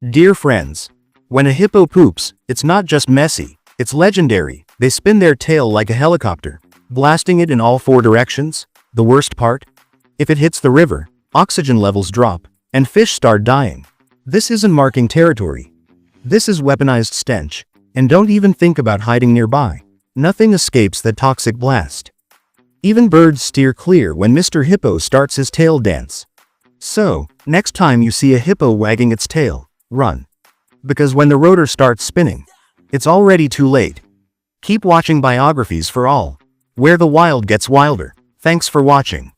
Dear friends, when a hippo poops, it's not just messy, it's legendary. They spin their tail like a helicopter, blasting it in all four directions. The worst part? If it hits the river, oxygen levels drop, and fish start dying. This isn't marking territory. This is weaponized stench. And don't even think about hiding nearby. Nothing escapes that toxic blast. Even birds steer clear when Mr. Hippo starts his tail dance. So, next time you see a hippo wagging its tail, run. Because when the rotor starts spinning, it's already too late. Keep watching biographies for all, where the wild gets wilder. Thanks for watching.